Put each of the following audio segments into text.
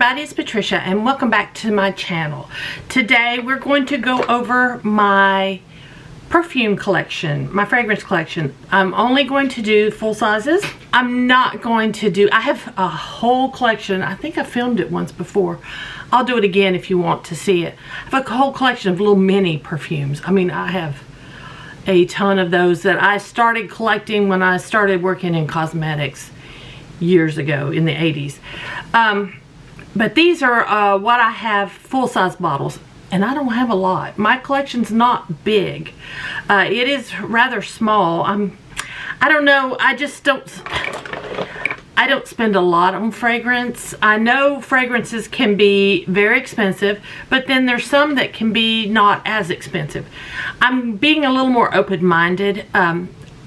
everybody, it's Patricia and welcome back to my channel. Today we're going to go over my perfume collection, my fragrance collection. I'm only going to do full sizes. I'm not going to do, I have a whole collection. I think I filmed it once before. I'll do it again if you want to see it. I have a whole collection of little mini perfumes. I mean, I have a ton of those that I started collecting when I started working in cosmetics years ago in the 80s. But these are what I have full-size bottles, and I don't have a lot. My collection's not big. It is rather small. I don't know, I don't spend a lot on fragrance. I know fragrances can be very expensive, but then there's some that can be not as expensive. I'm being a little more open-minded.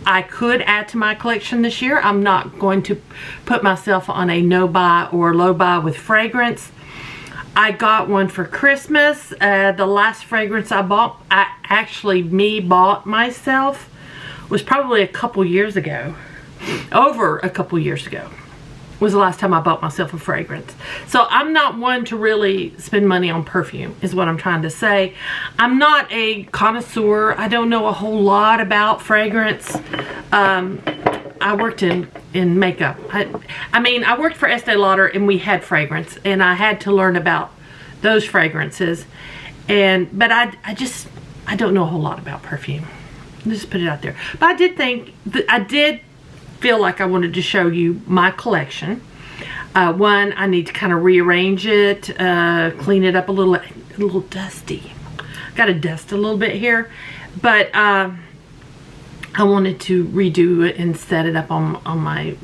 I could add to my collection this year. I'm not going to put myself on a no-buy or low-buy with fragrance. I got one for Christmas. The last fragrance I bought, bought myself, was probably a couple years ago. Over a couple years ago was the last time I bought myself a fragrance. So I'm not one to really spend money on perfume, is what I'm trying to say. I'm not a connoisseur. I don't know a whole lot about fragrance. I worked in makeup. I mean, I worked for Estee Lauder and we had fragrance, and I had to learn about those fragrances. But I don't know a whole lot about perfume. Just put it out there. But I did think that I did feel like I wanted to show you my collection. One, I need to kind of rearrange it, clean it up a little dusty. Got to dust a little bit here, but I wanted to redo it and set it up on my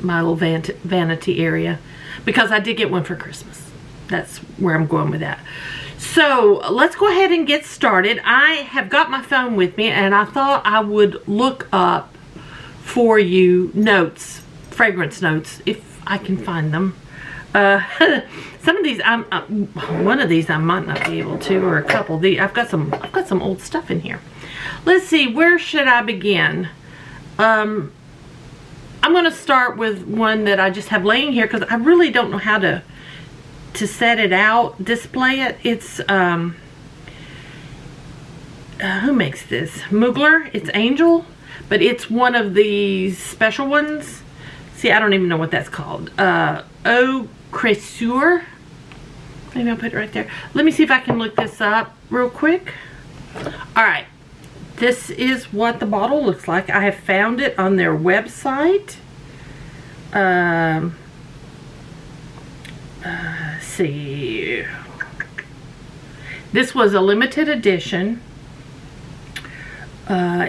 little vanity area, because I did get one for Christmas. That's where I'm going with that. So let's go ahead and get started. I have got my phone with me, and I thought I would look up for you notes, fragrance notes, if I can find them. Some of these, one of these I might not be able to, or a couple. I've got some old stuff in here. Let's see, where should I begin? I'm going to start with one that I just have laying here because I really don't know how to set it out, display it. It's who makes this? Mugler. It's Angel. But it's one of these special ones. See, I don't even know what that's called. Eau Cressure. Maybe I'll put it right there. Let me see if I can look this up real quick. Alright. This is what the bottle looks like. I have found it on their website. Let's see. This was a limited edition.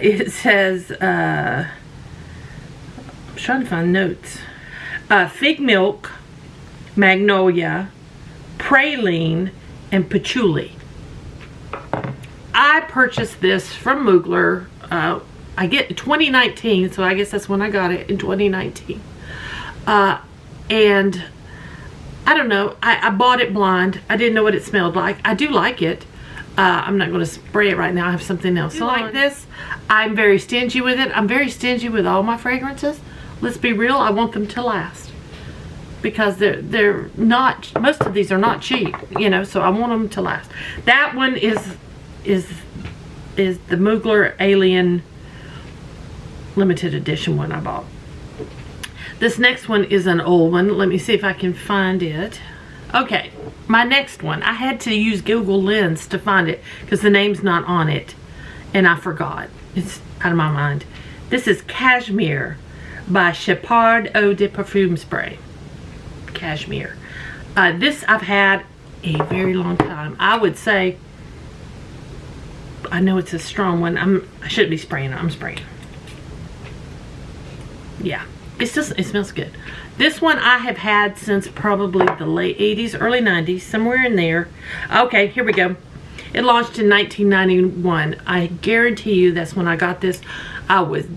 It says, I'm trying to find notes. Fig milk, magnolia, praline, and patchouli. I purchased this from Mugler. I get 2019, so I guess that's when I got it, in 2019. And I don't know, I bought it blind. I didn't know what it smelled like. I do like it. I'm not going to spray it right now. I have something else. So like this, I'm very stingy with it. I'm very stingy with all my fragrances. Let's be real, I want them to last. Because they're not, most of these are not cheap, you know, so I want them to last. That one is the Mugler Alien limited edition one I bought. This next one is an old one. Let me see if I can find it. Okay, my next one, I had to use Google Lens to find it because the name's not on it, and I forgot. It's out of my mind. This is Cashmere by Shepard Eau de Perfume Spray. Cashmere. This I've had a very long time. I would say, I know it's a strong one. I shouldn't be spraying it. I'm spraying. Yeah, it smells good. This one I have had since probably the late 80s, early 90s, somewhere in there. Okay, here we go. It launched in 1991. I guarantee you that's when I got this. I was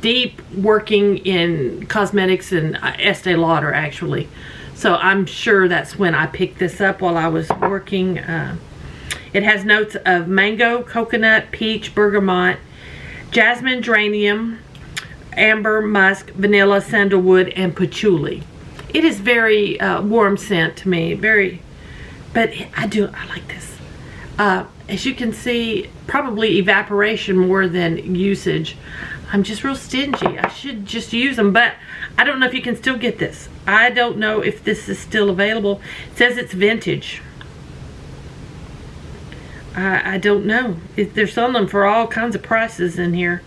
deep working in cosmetics and Estee Lauder, actually. So I'm sure that's when I picked this up while I was working. It has notes of mango, coconut, peach, bergamot, jasmine, geranium, amber, musk, vanilla, sandalwood, and patchouli. It is very warm scent to me, but I like this. As you can see, probably evaporation more than usage. I'm just real stingy. I should just use them, but I don't know if you can still get this. I don't know if this is still available. It says it's vintage. I don't know. They're selling them for all kinds of prices in here.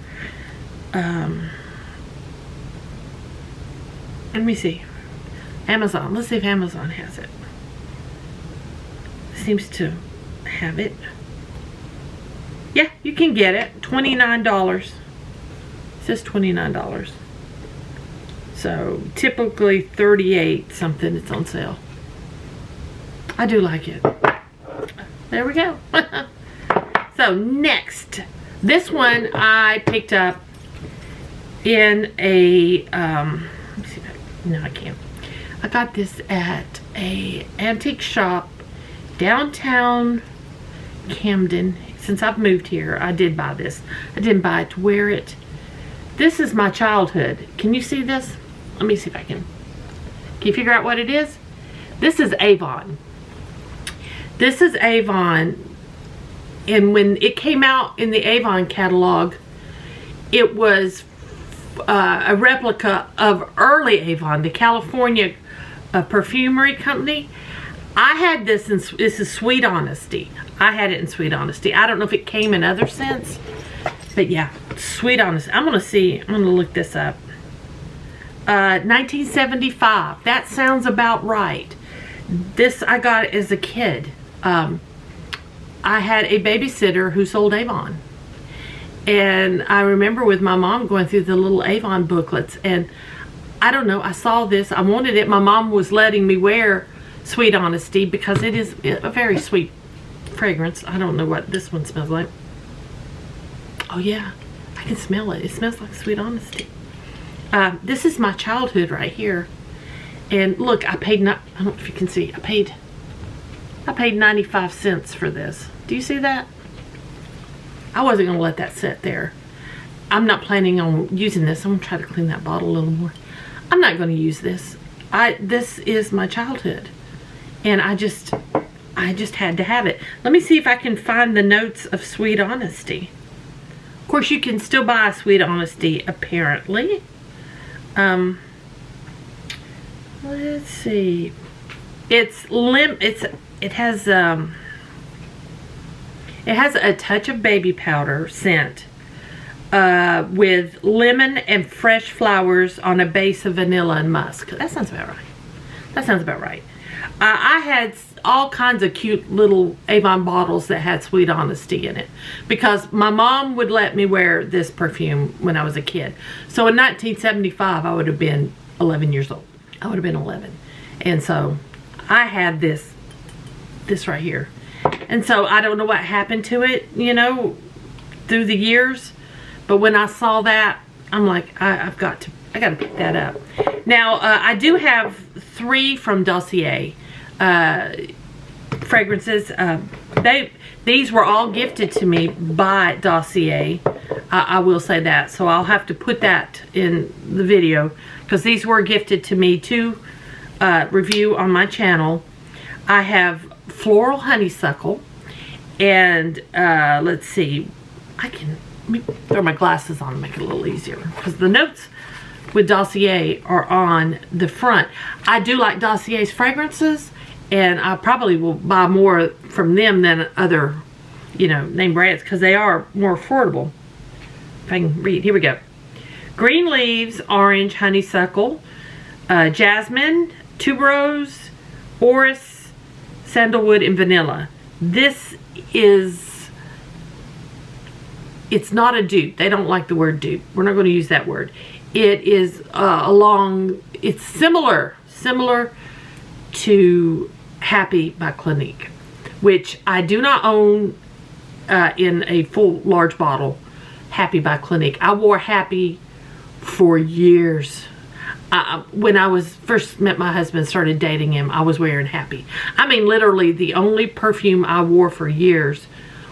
Let me see. Amazon. Let's see if Amazon has it. Seems to have it. Yeah, you can get it. $29. It says $29. So typically $38 something. It's on sale. I do like it. There we go. So next, this one I picked up in a let me see if no, I can't. I got this at a antique shop downtown Camden. Since I've moved here, I did buy this. I didn't buy it to wear it. This is my childhood. Can you see this? Let me see if I can. Can you figure out what it is? This is Avon. This is Avon. And when it came out in the Avon catalog, it was a replica of early Avon, the California perfumery company. I had this in, this is Sweet Honesty. I had it in Sweet Honesty. I don't know if it came in other scents, but yeah, Sweet Honesty. I'm gonna look this up. 1975. That sounds about right. This I got as a kid. I had a babysitter who sold Avon. And I remember with my mom going through the little Avon booklets, and I don't know, I saw this, I wanted it. My mom was letting me wear Sweet Honesty because it is a very sweet fragrance. I don't know what this one smells like. Oh yeah, I can smell it. It smells like Sweet Honesty. This is my childhood right here. And look, I paid, I don't know if you can see, I paid 95 cents for this. Do you see that? I wasn't gonna let that sit there. I'm not planning on using this. I'm gonna try to clean that bottle a little more. I'm not gonna use this. This is my childhood. And I just had to have it. Let me see if I can find the notes of Sweet Honesty. Of course, you can still buy Sweet Honesty, apparently. Let's see. It has a touch of baby powder scent with lemon and fresh flowers on a base of vanilla and musk. That sounds about right. That sounds about right. I had all kinds of cute little Avon bottles that had Sweet Honesty in it because my mom would let me wear this perfume when I was a kid. So in 1975, I would have been 11 years old. I would have been 11. And so I had this right here. And so I don't know what happened to it, you know, through the years. But when I saw that, I'm like, I got to pick that up. Now, I do have 3 from Dossier fragrances. These were all gifted to me by Dossier. I will say that. So I'll have to put that in the video because these were gifted to me to review on my channel. I have Floral Honeysuckle, and let's see, let me throw my glasses on and make it a little easier because the notes with Dossier are on the front. I do like Dossier's fragrances, and I probably will buy more from them than other, you know, name brands because they are more affordable. If I can read, here we go. Green leaves, orange, honeysuckle, jasmine, tuberose, orris, sandalwood, and vanilla. This is, it's not a dupe. They don't like the word dupe. We're not going to use that word. It is it's similar to Happy by Clinique, which I do not own in a full large bottle. Happy by Clinique. I wore Happy for years. When I was first met my husband, started dating him, I was wearing Happy. I mean, literally the only perfume I wore for years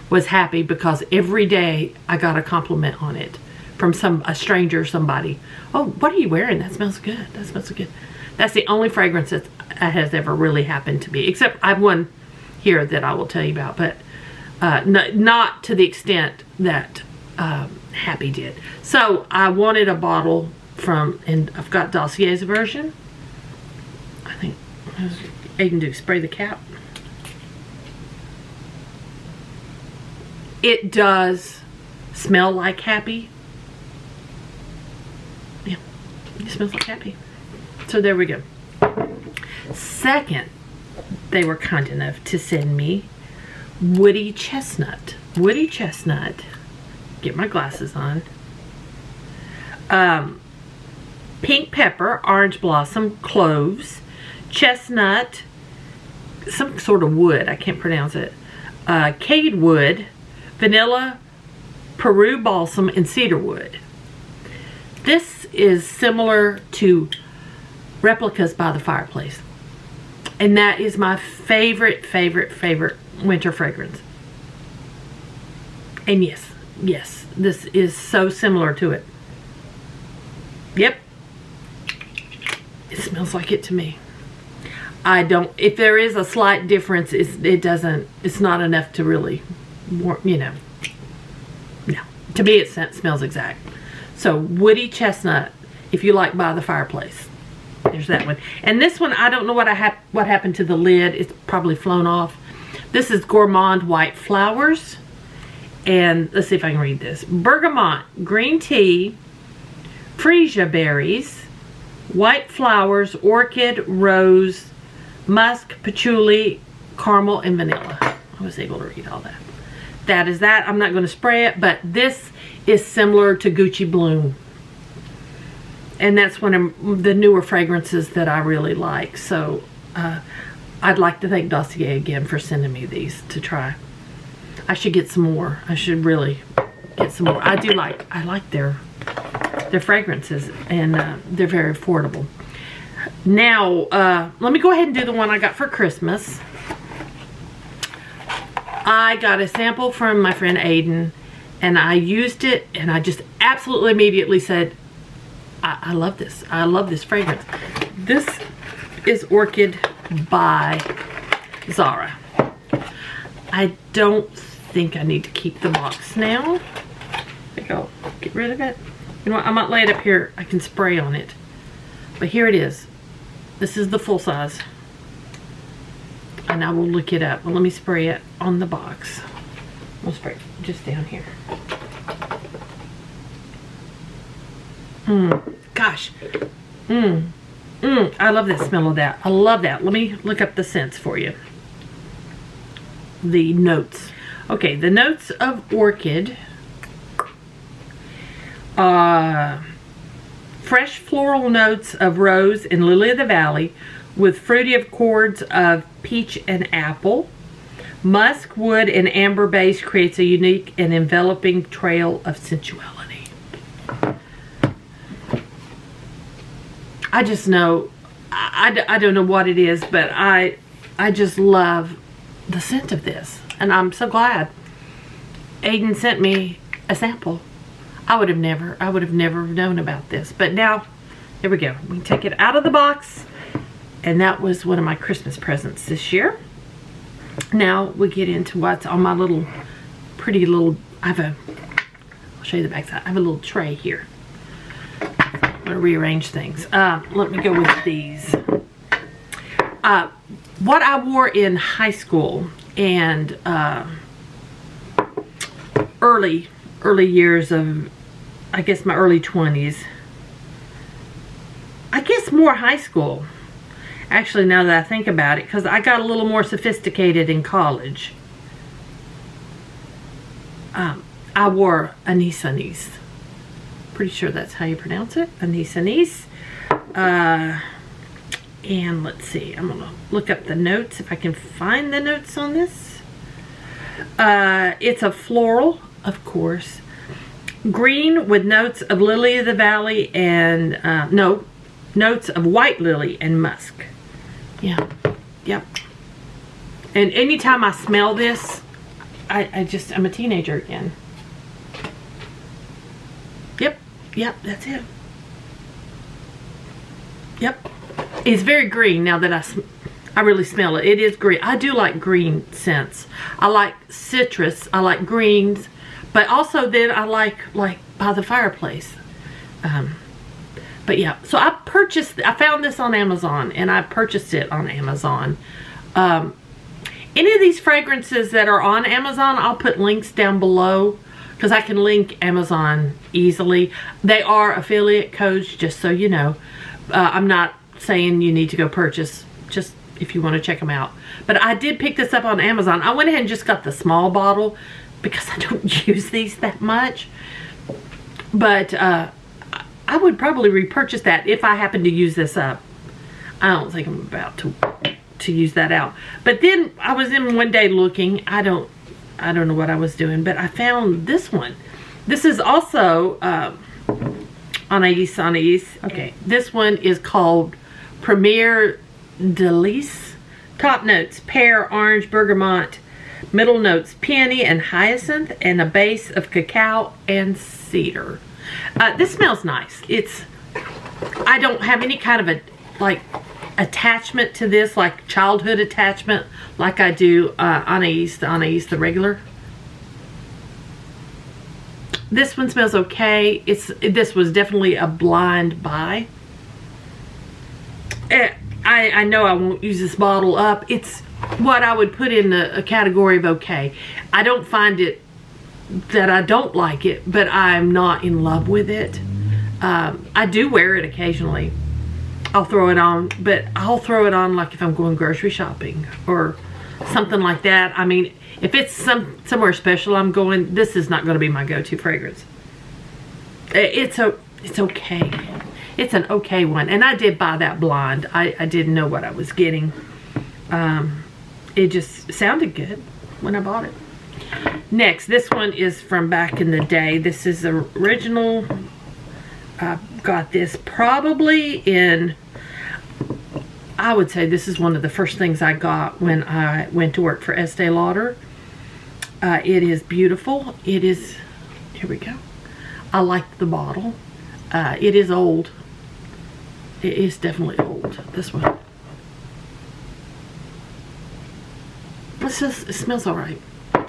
was Happy because every day I got a compliment on it from a stranger or somebody. Oh, what are you wearing? That smells good. That smells so good. That's the only fragrance that has ever really happened to me, except I have one here that I will tell you about, but not to the extent that Happy did. So I wanted a bottle from, and I've got Dossier's version. I think you can do spray the cap. It does smell like Happy. Yeah, it smells like Happy. So there we go. Second, they were kind enough to send me Woody Chestnut. Woody Chestnut. Get my glasses on. Pink pepper, orange blossom, cloves, chestnut, some sort of wood, I can't pronounce it, cade wood, vanilla, Peru balsam, and cedar wood. This is similar to Replicas by the Fireplace. And that is my favorite winter fragrance. And yes, this is so similar to it. Yep. It smells like it to me. If there is a slight difference, it's not enough to really, you know. No. To me, it smells exact. So, Woody Chestnut, if you like By the Fireplace. There's that one. And this one, I don't know what happened to the lid. It's probably flown off. This is Gourmand White Flowers. And let's see if I can read this. Bergamot, green tea, freesia berries, white flowers, orchid, rose, musk, patchouli, caramel, and vanilla. I was able to read all that. That is that. I'm not going to spray it, but this is similar to Gucci Bloom. And that's one of the newer fragrances that I really like. So I'd like to thank Dossier again for sending me these to try. I should get some more. I should really get some more. I like their fragrances, and they're very affordable. Now, let me go ahead and do the one I got for Christmas. I got a sample from my friend Aiden, and I used it, and I just absolutely immediately said, I love this. I love this fragrance. This is Orchid by Zara. I don't think I need to keep the box now. I think I'll get rid of it. You know what? I might lay it up here. I can spray on it. But here it is. This is the full size. And I will look it up. Well, let me spray it on the box. We'll spray it just down here. Gosh. I love the smell of that. I love that. Let me look up the scents for you. The notes. Okay, the notes of Orchid. Fresh floral notes of rose and lily of the valley with fruity accords of peach and apple. Musk, wood, and amber base creates a unique and enveloping trail of sensuality. I just know, I don't know what it is, but I just love the scent of this. And I'm so glad Aiden sent me a sample. I would have never known about this. But now, there we go. We can take it out of the box. And that was one of my Christmas presents this year. Now we get into what's on my little, pretty little, I'll show you the back side. I have a little tray here. I'm going to rearrange things. Let me go with these. What I wore in high school and early years of, I guess my early 20s. I guess more high school. Actually, now that I think about it, because I got a little more sophisticated in college. I wore anise anise. Pretty sure that's how you pronounce it. Anise anise. And let's see. I'm going to look up the notes if I can find the notes on this. It's a floral, of course. Green with notes of lily of the valley and, notes of white lily and musk. Yeah. Yep. And anytime I smell this, I'm a teenager again. Yep. Yep, that's it. Yep. It's very green now that I really smell it. It is green. I do like green scents. I like citrus. I like greens. But also then I like by the fireplace. But yeah, so I found this on Amazon, and I purchased it on Amazon. Any of these fragrances that are on Amazon, I'll put links down below because I can link Amazon easily. They are affiliate codes, just so you know. I'm not saying you need to go purchase, just if you want to check them out. But I did pick this up on Amazon. I went ahead and just got the small bottle because I don't use these that much. But I would probably repurchase that if I happen to use this up. I don't think I'm about to use that out. But then I was in one day looking. I don't know what I was doing, but I found this one. This is also Anais. Okay, this one is called Premier Delice. Top notes: pear, orange, bergamot. Middle notes: peony and hyacinth, and a base of cacao and cedar. This smells nice. I don't have any kind of a attachment to this, like childhood attachment, like I do Anais, the regular. This one smells okay. This was definitely a blind buy. I know I won't use this bottle up. It's what I would put in a category of okay. I don't find it that I don't like it, but I'm not in love with it. I do wear it occasionally. I'll throw it on, but I'll throw it on like if I'm going grocery shopping or something like that. I mean, if it's somewhere special I'm going, this is not going to be my go-to fragrance. It's okay. It's an okay one, and I did buy that blind. I didn't know what I was getting. It just sounded good when I bought it. Next, this one is from back in the day. This is the original. I got this probably in, I would say this is one of the first things I got when I went to work for Estee Lauder. It is beautiful. It is, here we go. I like the bottle. It is old. It is definitely old, this one. It smells all right.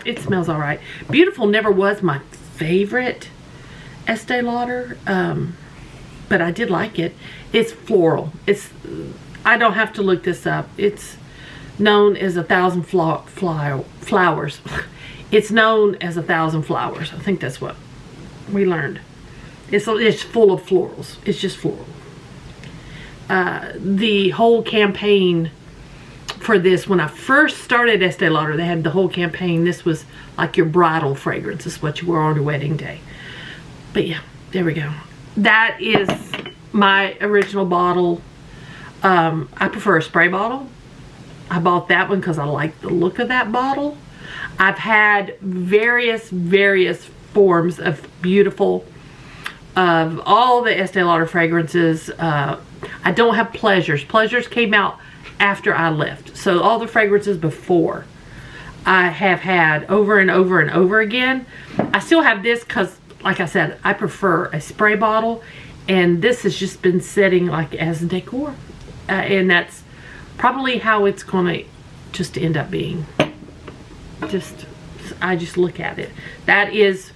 It smells all right. Beautiful never was my favorite Estee Lauder, but I did like it. It's floral. I don't have to look this up. It's known as 1,000 flowers. It's known as 1,000 flowers. I think that's what we learned. It's full of florals. It's just floral. The whole campaign for this, when I first started Estee Lauder, they had the whole campaign. This was like your bridal fragrance. This is what you wore on your wedding day. But yeah, there we go. That is my original bottle. I prefer a spray bottle. I bought that one because I like the look of that bottle. I've had various forms of beautiful, of all the Estee Lauder fragrances. I don't have Pleasures. Pleasures came out after I left. So all the fragrances before I have had over and over and over again. I still have this because, like I said, I prefer a spray bottle, and this has just been sitting like as decor, and that's probably how it's gonna just end up being. I just look at it. That is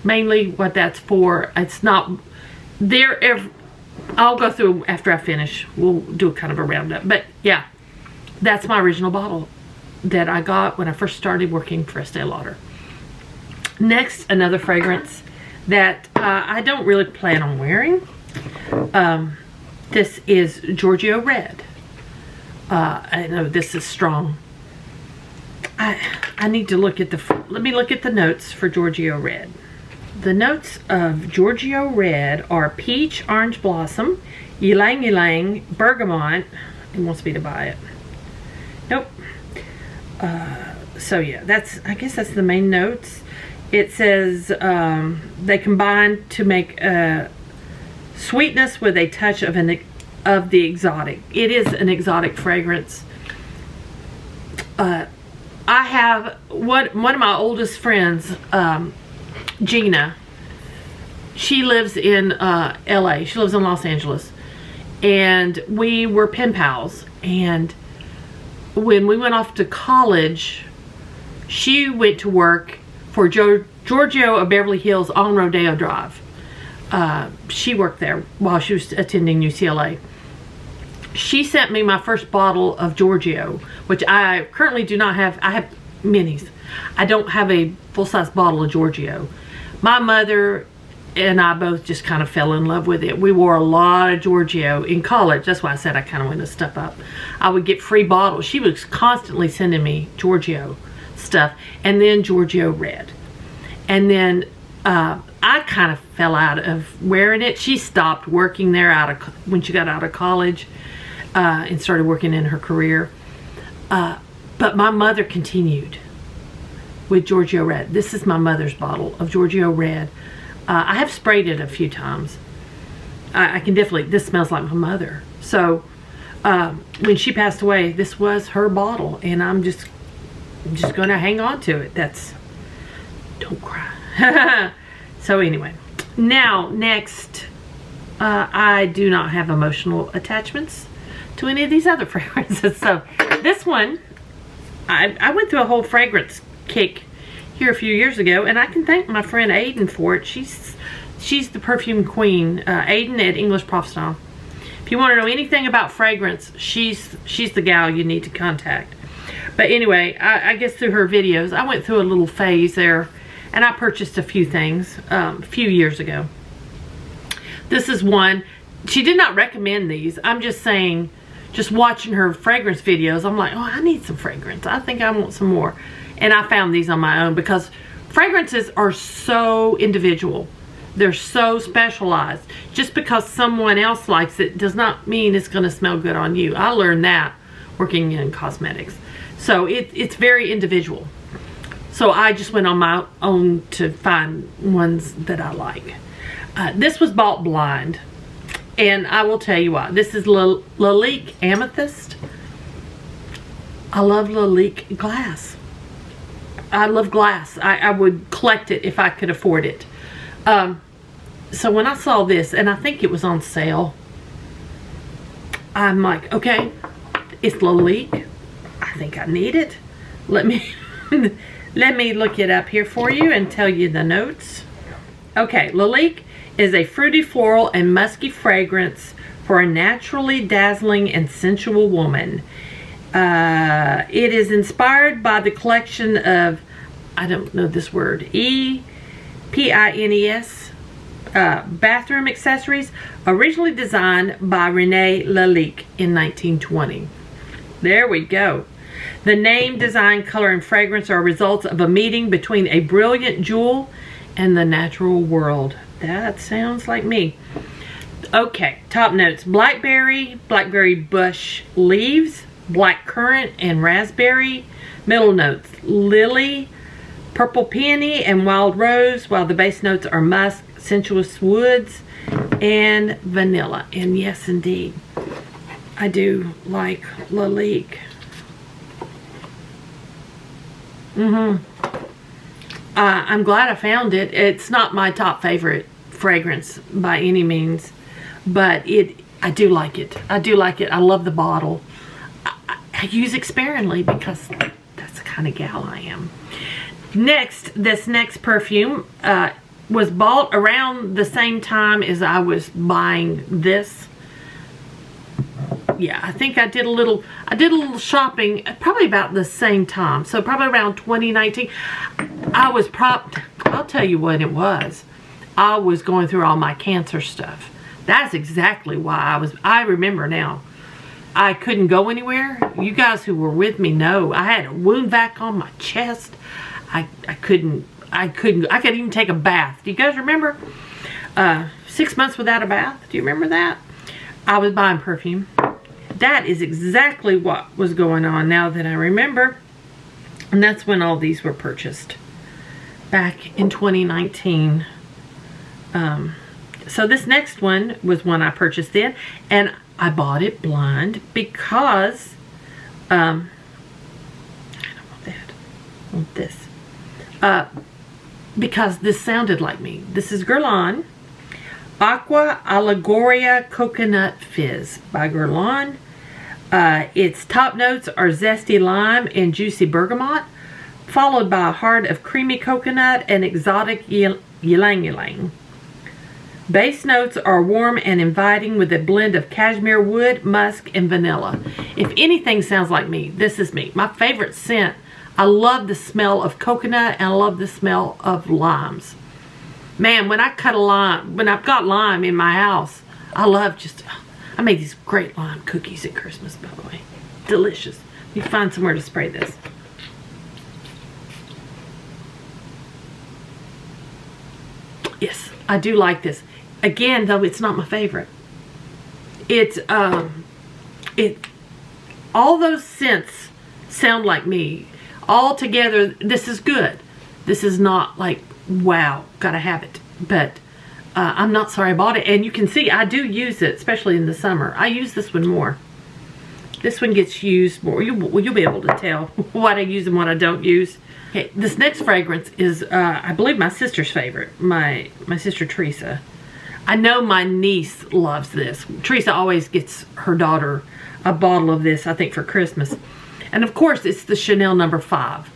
mainly what that's for. It's not there. I'll go through after I finish. We'll do a kind of a roundup, but yeah, that's my original bottle that I got when I first started working for Estee Lauder. Next, another fragrance that I don't really plan on wearing. This is Giorgio Red. I know this is strong. I need to look at let me look at the notes for Giorgio Red. The notes of Giorgio Red are peach, orange blossom, ylang ylang, bergamot. It wants me to buy it. Nope. So yeah, I guess that's the main notes. It says they combine to make sweetness with a touch of the exotic. It is an exotic fragrance. I have one of my oldest friends, Gina. she lives in LA. She lives in Los Angeles. And we were pen pals. And when we went off to college, she went to work for Giorgio of Beverly Hills on Rodeo Drive. She worked there while she was attending UCLA. She sent me my first bottle of Giorgio, which I currently do not have. I have minis. I don't have a full-size bottle of Giorgio. My mother and I both just kind of fell in love with it. We wore a lot of Giorgio in college. That's why I said I kind of went to step up. I would get free bottles. She was constantly sending me Giorgio stuff, and then Giorgio Red. And then I kind of fell out of wearing it. She stopped working there when she got out of college and started working in her career. But my mother continued with Giorgio Red. This is my mother's bottle of Giorgio Red. I have sprayed it a few times. I can definitely, this smells like my mother. So when she passed away, this was her bottle, and I'm just gonna hang on to it. Don't cry. So anyway, now next, I do not have emotional attachments to any of these other fragrances. So this one, I went through a whole fragrance kick here a few years ago, and I can thank my friend Aiden for it. She's the perfume queen, Aiden at English Professional. If you want to know anything about fragrance, she's the gal you need to contact. But anyway, I guess through her videos, I went through a little phase there, and I purchased a few things a few years ago. This is one. She did not recommend these. I'm just saying, just watching her fragrance videos, I'm like, oh, I need some fragrance. I think I want some more. And I found these on my own because fragrances are so individual. They're so specialized. Just because someone else likes it does not mean it's going to smell good on you. I learned that working in cosmetics. So it's very individual. So I just went on my own to find ones that I like. This was bought blind. And I will tell you what. This is Lalique Amethyst. I love Lalique glass. I love glass. I would collect it if I could afford it. So when I saw this, and I think it was on sale, I'm like, okay, it's Lalique. I think I need it. Let me look it up here for you and tell you the notes. Okay, Lalique is a fruity, floral, and musky fragrance for a naturally dazzling and sensual woman. It is inspired by the collection of, I don't know this word, E-P-I-N-E-S, bathroom accessories, originally designed by René Lalique in 1920. There we go. The name, design, color, and fragrance are results of a meeting between a brilliant jewel and the natural world. That sounds like me. Okay, top notes. Blackberry bush leaves, black currant, and raspberry. Middle notes. Lily, purple peony, and wild rose, while the base notes are musk, sensuous woods, and vanilla. And yes, indeed, I do like Lalique. I'm glad I found it. It's not my top favorite fragrance by any means, but I do like it. I do like it. I love the bottle. I use it sparingly because that's the kind of gal I am. Next, this next perfume was bought around the same time as I was buying this. Yeah, I think I did a little shopping probably about the same time. So probably around 2019. I'll tell you what it was. I was going through all my cancer stuff. That's exactly why I remember now. I couldn't go anywhere. You guys who were with me know I had a wound vac on my chest. I couldn't even take a bath. Do you guys remember? 6 months without a bath. Do you remember that? I was buying perfume. That is exactly what was going on now that I remember. And that's when all these were purchased. Back in 2019. So this next one was one I purchased then. And I bought it blind because I don't want that. I want this. Because this sounded like me. This is Guerlain. Aqua Allegoria Coconut Fizz by Guerlain. Its top notes are zesty lime and juicy bergamot, followed by a heart of creamy coconut and exotic ylang-ylang. Base notes are warm and inviting with a blend of cashmere wood, musk, and vanilla. If anything sounds like me, this is me. My favorite scent, I love the smell of coconut and I love the smell of limes. Man, when I cut a lime, when I've got lime in my house, I love just, I made these great lime cookies at Christmas, by the way. Delicious. You find somewhere to spray this. Yes, I do like this. Again, though, it's not my favorite. It's, all those scents sound like me. All together, this is good. This is not like, wow, gotta have it. But I'm not sorry I bought it. And you can see, I do use it, especially in the summer. I use this one more. This one gets used more. You'll be able to tell what I use and what I don't use. Okay, this next fragrance is, I believe, my sister's favorite. My sister Teresa. I know my niece loves this. Teresa always gets her daughter a bottle of this, I think, for Christmas. And of course, it's the Chanel No. 5.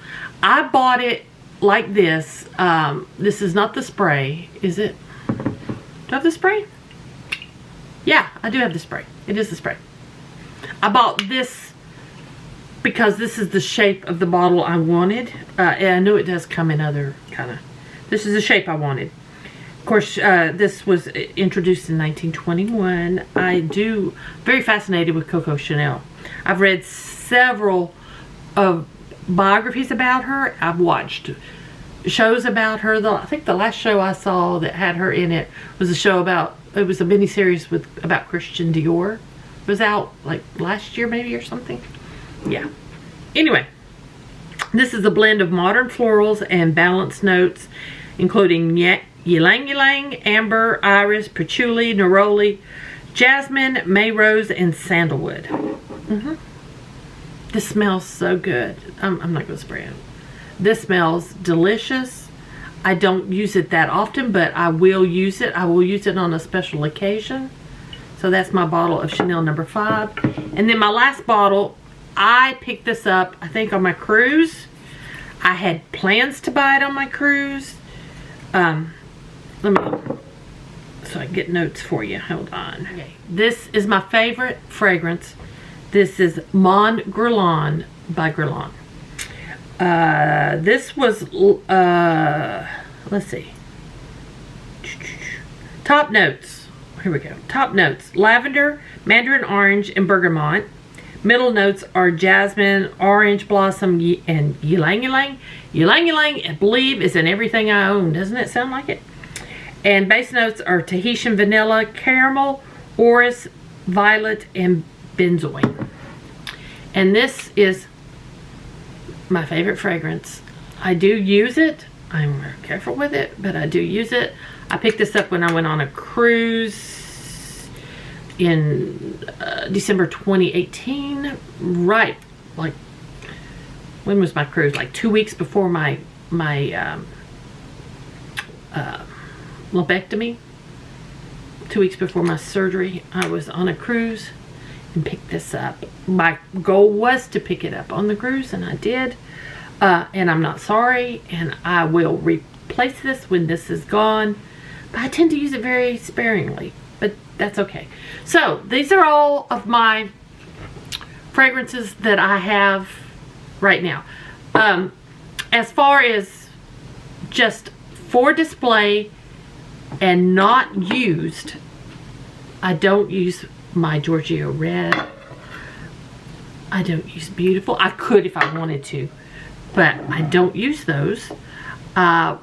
I bought it like this. This is not the spray, is it? Do I have the spray? Yeah, I do have the spray. It is the spray. I bought this because this is the shape of the bottle I wanted. And I know it does come in other kind of... This is the shape I wanted. Of course, this was introduced in 1921. I do very fascinated with Coco Chanel. I've read several biographies about her. I've watched shows about her. I think the last show I saw that had her in it was a show about, it was a miniseries about Christian Dior. It was out like last year maybe or something. Yeah. Anyway, this is a blend of modern florals and balanced notes, including ylang-ylang, amber, iris, patchouli, neroli, jasmine, May rose, and sandalwood. This smells so good. I'm not going to spray it. This smells delicious. I don't use it that often, but I will use it. I will use it on a special occasion. So that's my bottle of Chanel No. 5. And then my last bottle, I picked this up, I think, on my cruise. I had plans to buy it on my cruise. Let me, so I can get notes for you. Hold on. Okay. This is my favorite fragrance. This is Mon Guerlain by Guerlain. This was, let's see. Top notes. Here we go. Top notes. Lavender, mandarin orange, and bergamot. Middle notes are jasmine, orange blossom, and ylang-ylang. Ylang-ylang, I believe, is in everything I own. Doesn't it sound like it? And base notes are Tahitian vanilla, caramel, orris, violet, and benzoin. And this is my favorite fragrance. I do use it. I'm very careful with it, but I do use it. I picked this up when I went on a cruise in December 2018. Right, like, when was my cruise? Like 2 weeks before my lobectomy. 2 weeks before my surgery, I was on a cruise and picked this up. My goal was to pick it up on the cruise, and I did. And I'm not sorry, and I will replace this when this is gone. But I tend to use it very sparingly, but that's okay. So these are all of my fragrances that I have right now. As far as just for display and not used, I don't use my Giorgio Red. I don't use Beautiful. I could if I wanted to, but I don't use those. I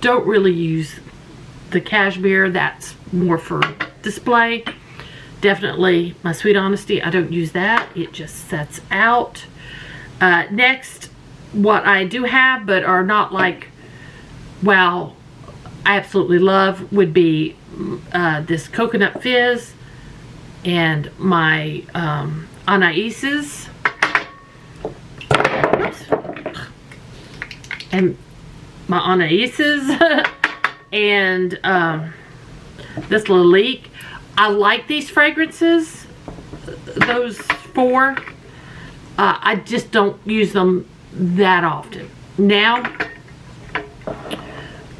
don't really use the Cashmere. That's more for display. Definitely my Sweet Honesty. I don't use that. It just sets out. Next, what I do have but are not like, wow, I absolutely love would be this Coconut Fizz and my Anaises. Oops. And my Anaises and this Lalique. I like these fragrances, those 4. I just don't use them that often. Now,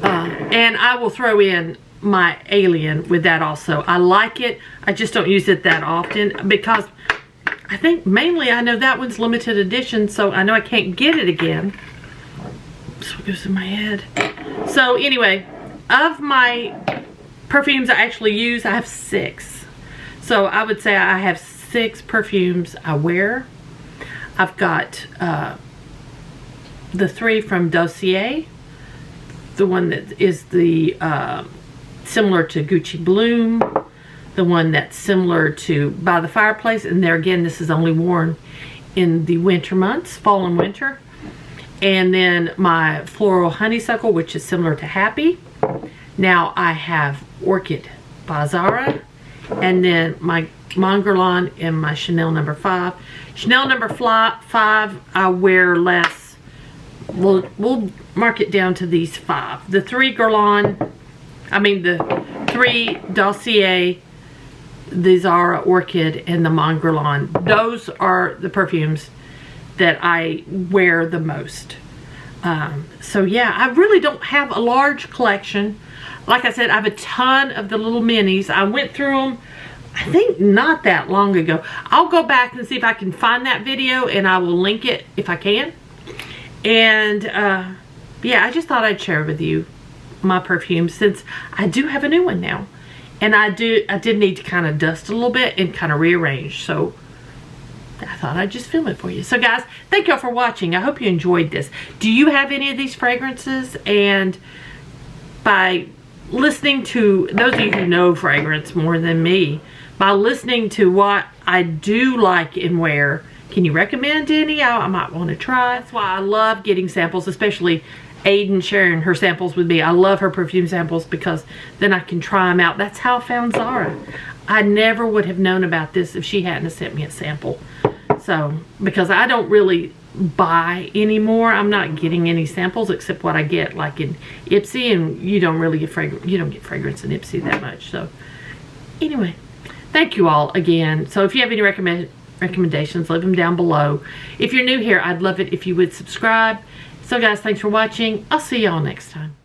and I will throw in my Alien with that also. I like it. I just don't use it that often because I think mainly I know that one's limited edition, so I know I can't get it again. So it goes in my head. So anyway, of my perfumes I actually use, I have 6. So I would say I have 6 perfumes I wear. I've got the 3 from Dossier, the one that is the similar to Gucci Bloom, the one that's similar to By the Fireplace, and there again, this is only worn in the winter months, fall and winter. And then my Floral Honeysuckle, which is similar to Happy. Now I have Orchid by Zara, and then my Monguerland and my Chanel No. 5. Chanel No. 5 I wear less. We'll mark it down to these 5. The 3 Guerlain, I mean the 3 Dossier, the Zara Orchid, and the Monguerland. Those are the perfumes that I wear the most. So yeah, I really don't have a large collection. Like I said, I have a ton of the little minis. I went through them, I think not that long ago. I'll go back and see if I can find that video, and I will link it if I can. And yeah, I just thought I'd share with you my perfumes since I do have a new one now. And I did need to kind of dust a little bit and kind of rearrange. So I thought I'd just film it for you. So guys, thank y'all for watching. I hope you enjoyed this. Do you have any of these fragrances? And by listening to, those of you who know fragrance more than me, by listening to what I do like and wear, can you recommend any I might want to try? That's why I love getting samples, especially Aiden sharing her samples with me. I love her perfume samples because then I can try them out. That's how I found Zara. I never would have known about this if she hadn't sent me a sample. So, because I don't really buy anymore. I'm not getting any samples except what I get like in Ipsy, and you don't really get fragrance in Ipsy that much. So, anyway, thank you all again. So, if you have any recommendations, leave them down below. If you're new here, I'd love it if you would subscribe. So guys, thanks for watching. I'll see y'all next time.